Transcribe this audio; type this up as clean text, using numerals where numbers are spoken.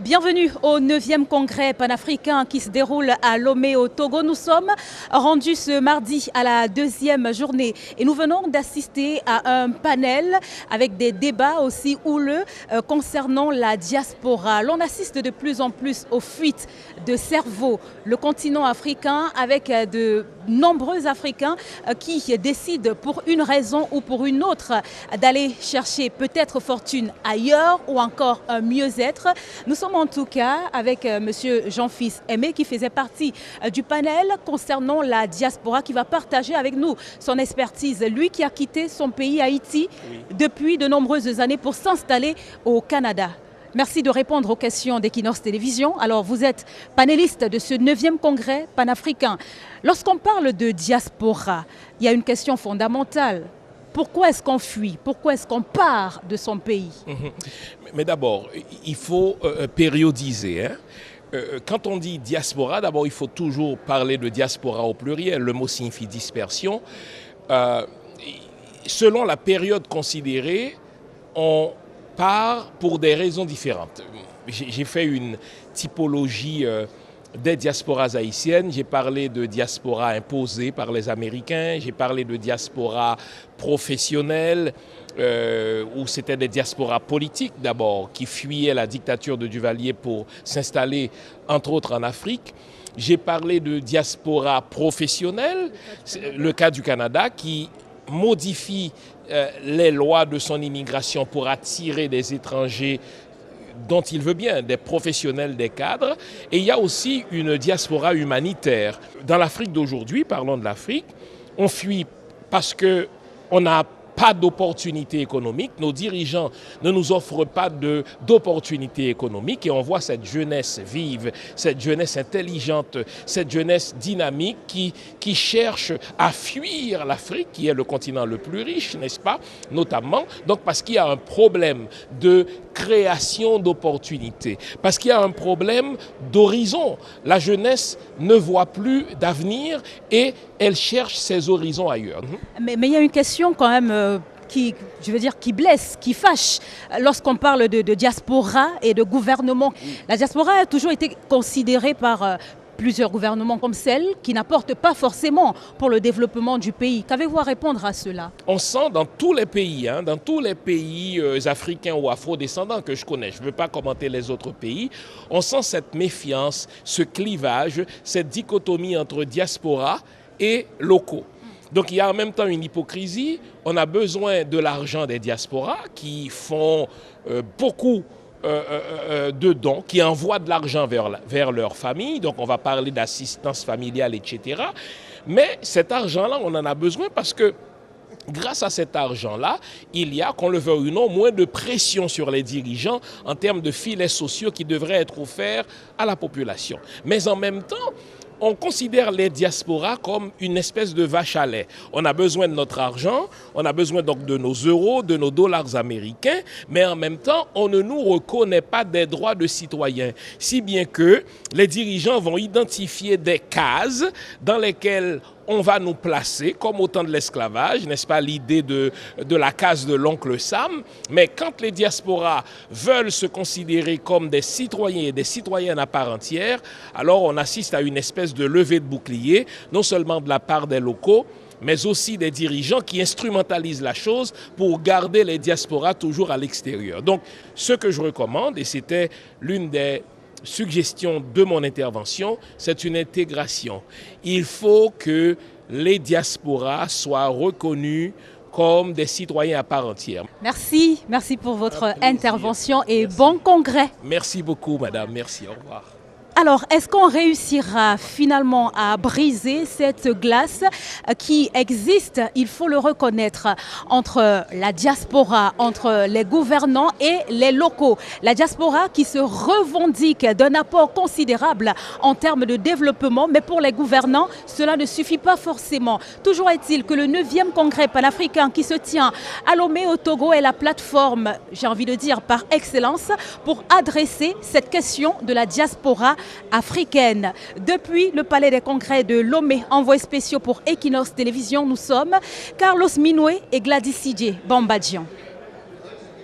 Bienvenue au 9e congrès panafricain qui se déroule à Lomé au Togo. Nous sommes rendus ce mardi à la 2e journée et nous venons d'assister à un panel avec des débats aussi houleux concernant la diaspora. L'on assiste de plus en plus aux fuites de cerveaux. Le continent africain avec de nombreux Africains qui décident pour une raison ou pour une autre d'aller chercher peut-être fortune ailleurs ou encore un mieux-être. Nous sommes en tout cas avec M. Jean-Fils Aimé qui faisait partie du panel concernant la diaspora qui va partager avec nous son expertise. Lui qui a quitté son pays Haïti depuis de nombreuses années pour s'installer au Canada. Merci de répondre aux questions d'Equinox Télévision. Alors, vous êtes panéliste de ce 9e congrès panafricain. Lorsqu'on parle de diaspora, il y a une question fondamentale. Pourquoi est-ce qu'on fuit? Pourquoi est-ce qu'on part de son pays? Mais d'abord, il faut périodiser. Quand on dit diaspora, d'abord, il faut toujours parler de diaspora au pluriel. Le mot signifie dispersion. Selon la période considérée, on part pour des raisons différentes. J'ai fait une typologie des diasporas haïtiennes. J'ai parlé de diaspora imposée par les Américains. J'ai parlé de diaspora professionnelle, où c'était des diasporas politiques d'abord, qui fuyaient la dictature de Duvalier pour s'installer entre autres en Afrique. J'ai parlé de diaspora professionnelle, le cas du Canada qui modifie les lois de son immigration pour attirer des étrangers dont il veut bien, des professionnels, des cadres. Et il y a aussi une diaspora humanitaire. Dans l'Afrique d'aujourd'hui, parlons de l'Afrique, on fuit parce qu'on n'a pas d'opportunités économiques. Nos dirigeants ne nous offrent pas d'opportunités économiques et on voit cette jeunesse vive, cette jeunesse intelligente, cette jeunesse dynamique qui cherche à fuir l'Afrique, qui est le continent le plus riche, n'est-ce pas? Notamment, donc parce qu'il y a un problème de création d'opportunités, parce qu'il y a un problème d'horizon. La jeunesse ne voit plus d'avenir et elle cherche ses horizons ailleurs. Mais il y a une question quand même qui blesse, qui fâche lorsqu'on parle de diaspora et de gouvernement. La diaspora a toujours été considérée par plusieurs gouvernements comme celle qui n'apporte pas forcément pour le développement du pays. Qu'avez-vous à répondre à cela? On sent dans tous les pays, africains ou afro-descendants que je connais, je ne veux pas commenter les autres pays, on sent cette méfiance, ce clivage, cette dichotomie entre diaspora et locaux. Donc il y a en même temps une hypocrisie, on a besoin de l'argent des diasporas qui font beaucoup de dons, qui envoient de l'argent vers leur famille, donc on va parler d'assistance familiale, etc. Mais cet argent-là, on en a besoin parce que grâce à cet argent-là, il y a, qu'on le veuille ou non, moins de pression sur les dirigeants en termes de filets sociaux qui devraient être offerts à la population. Mais en même temps, on considère les diasporas comme une espèce de vache à lait. On a besoin de notre argent, on a besoin donc de nos euros, de nos dollars américains, mais en même temps, on ne nous reconnaît pas des droits de citoyens. Si bien que les dirigeants vont identifier des cases dans lesquelles on va nous placer, comme au temps de l'esclavage, n'est-ce pas, l'idée de la case de l'oncle Sam. Mais quand les diasporas veulent se considérer comme des citoyens et des citoyennes à part entière, alors on assiste à une espèce de levée de bouclier, non seulement de la part des locaux, mais aussi des dirigeants qui instrumentalisent la chose pour garder les diasporas toujours à l'extérieur. Donc, ce que je recommande, et c'était l'une des suggestion de mon intervention, c'est une intégration. Il faut que les diasporas soient reconnus comme des citoyens à part entière. Merci pour votre intervention et bon congrès. Merci beaucoup, madame. Merci, au revoir. Alors, est-ce qu'on réussira finalement à briser cette glace qui existe, il faut le reconnaître, entre la diaspora, entre les gouvernants et les locaux? La diaspora qui se revendique d'un apport considérable en termes de développement, mais pour les gouvernants, cela ne suffit pas forcément. Toujours est-il que le 9e congrès panafricain qui se tient à Lomé au Togo est la plateforme, j'ai envie de dire, par excellence pour adresser cette question de la diaspora africaine. Depuis le palais des congrès de Lomé, envoyés spéciaux pour Equinox Télévision, nous sommes Carlos Minoué et Gladys Sidje Bambadjian.